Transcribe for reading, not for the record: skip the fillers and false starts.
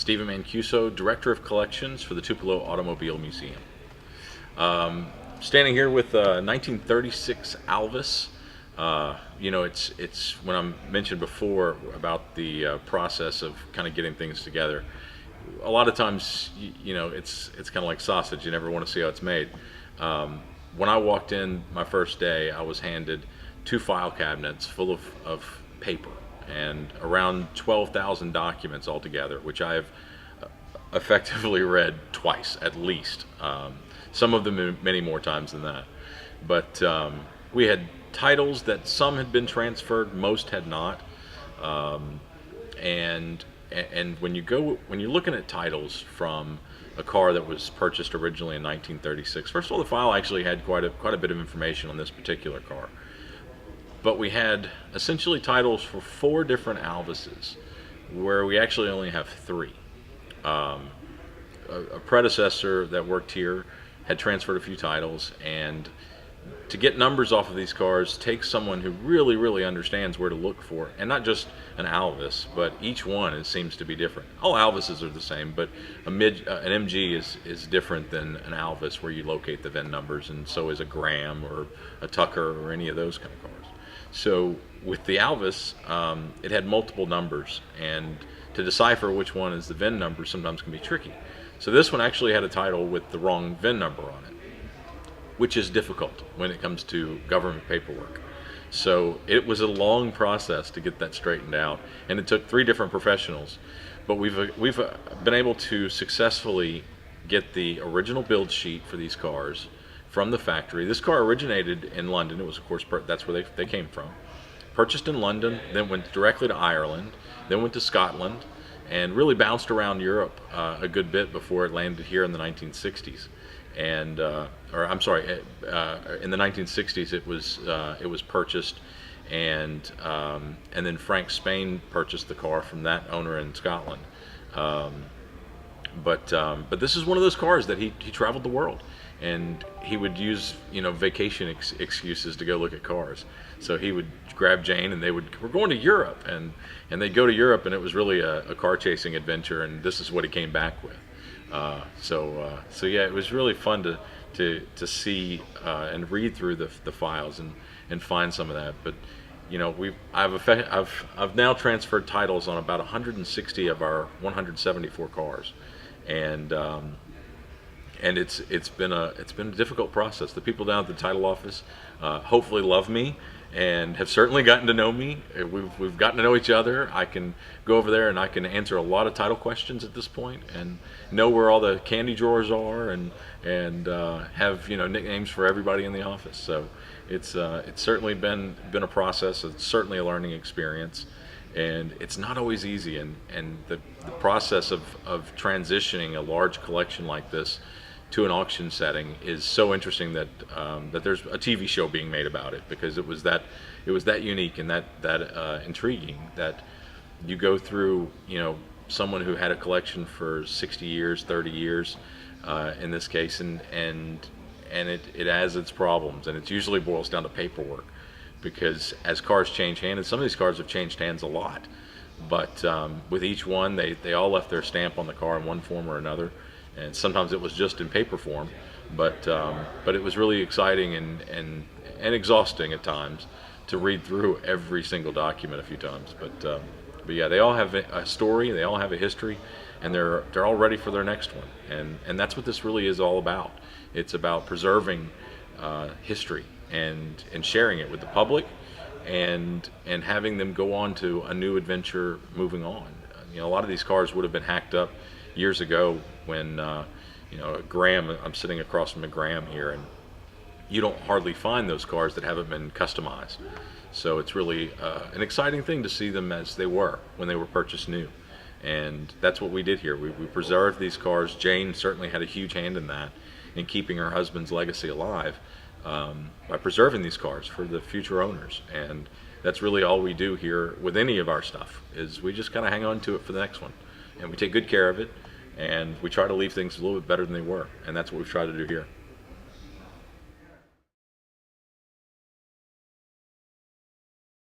Stephen Mancuso, Director of Collections for the Tupelo Automobile Museum. Standing here with 1936 Alvis. It's when I mentioned before about the process of kind of getting things together. A lot of times, it's kind of like sausage. You never want to see how it's made. When I walked in my first day, I was handed 2 file cabinets full of paper and around 12,000 documents altogether, which I have effectively read twice at least. Some of them many more times than that. But we had titles that some had been transferred, most had not. And when you're looking at titles from a car that was purchased originally in 1936, first of all, the file actually had quite a bit of information on this particular car. But we had essentially titles for 4 different Alvises, where we actually only have 3. A predecessor that worked here had transferred a few titles, and to get numbers off of these cars takes someone who really, really understands where to look for, and not just an Alvis, but each one seems to be different. All Alvises are the same, but an MG is different than an Alvis, where you locate the VIN numbers, and so is a Graham or a Tucker or any of those kind of cars. So with the Alvis, it had multiple numbers, and to decipher which one is the VIN number sometimes can be tricky. So this one actually had a title with the wrong VIN number on it, which is difficult when it comes to government paperwork. So it was a long process to get that straightened out, and it took 3 different professionals. But we've been able to successfully get the original build sheet for these cars from the factory. This car originated in London. It was, of course, that's where they came from. Purchased in London, then went directly to Ireland, then went to Scotland, and really bounced around Europe a good bit before it landed here in the 1960s. And in the 1960s it was purchased, and then Frank Spain purchased the car from that owner in Scotland. But this is one of those cars that he traveled the world, and he would use vacation excuses to go look at cars. So he would grab Jane, and we're going to Europe, and they'd go to Europe, and it was really a car chasing adventure, and this is what he came back with. So yeah, it was really fun to see and read through the files and find some of that. But I've now transferred titles on about 160 of our 174 cars, and it's been a difficult process. The people down at the title office hopefully love me and have certainly gotten to know me. We've gotten to know each other. I can go over there and I can answer a lot of title questions at this point, and know where all the candy drawers are, and have nicknames for everybody in the office. So it's certainly been a process. It's certainly a learning experience, and it's not always easy. And the process of transitioning a large collection like this to an auction setting is so interesting that there's a TV show being made about it, because it was that unique and that intriguing that you go through someone who had a collection for 60 years, 30 years in this case, and it has its problems, and it usually boils down to paperwork, because as cars change hands, and some of these cars have changed hands a lot, but with each one they all left their stamp on the car in one form or another. And sometimes it was just in paper form, but it was really exciting and exhausting at times to read through every single document a few times. But yeah, they all have a story, they all have a history, and they're all ready for their next one. And that's what this really is all about. It's about preserving history and sharing it with the public, and having them go on to a new adventure moving on. A lot of these cars would have been hacked up years ago when Graham, I'm sitting across from a Graham here, and you don't hardly find those cars that haven't been customized. So it's really an exciting thing to see them as they were when they were purchased new, and that's what we did here. We preserved these cars. Jane certainly had a huge hand in that, in keeping her husband's legacy alive by preserving these cars for the future owners. And that's really all we do here with any of our stuff, is we just kind of hang on to it for the next one, and we take good care of it, and we try to leave things a little bit better than they were, and that's what we've tried to do here.